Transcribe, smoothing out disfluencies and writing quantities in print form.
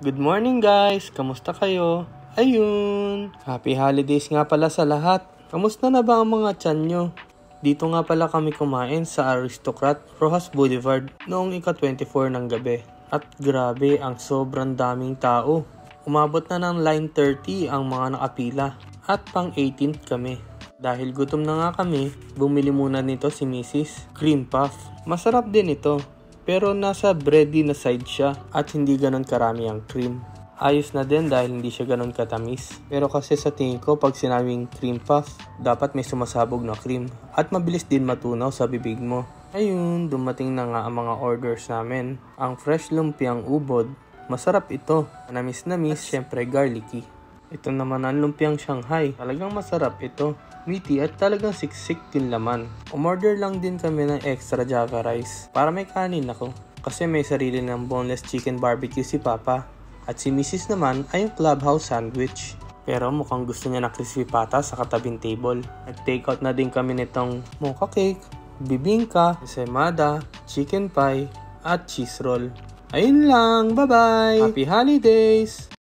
Good morning guys! Kamusta kayo? Ayun! Happy holidays nga pala sa lahat! Kamusta na ba ang mga tiyan nyo? Dito nga pala kami kumain sa Aristocrat, Rojas Boulevard noong ika-24 ng gabi. At grabe, ang sobrang daming tao. Umabot na ng line 30 ang mga nakapila at pang 18th kami. Dahil gutom na nga kami, bumili muna nito si Mrs. Cream Puff. Masarap din ito. Pero nasa bready na side siya at hindi ganon karami ang cream. Ayos na din dahil hindi siya ganon katamis. Pero kasi sa tingin ko pag sinabing cream puff, dapat may sumasabog na cream. At mabilis din matunaw sa bibig mo. Ayun, dumating na nga ang mga orders namin. Ang fresh lumpiang ubod, masarap ito. Namis-namis, syempre garlicky. Ito naman ang lumpiang Shanghai. Talagang masarap ito. Meaty at talagang siksik din laman. Umorder lang din kami ng extra java rice para may kanin ako. Kasi may sarili ng boneless chicken barbecue si Papa. At si Mrs. naman ay yung clubhouse sandwich. Pero mukhang gusto niya ng crispy pata sa katabing table. Nag-take out na din kami nitong mocha cake, bibingka, ensaymada, chicken pie, at cheese roll. Ayun lang, bye bye! Happy holidays!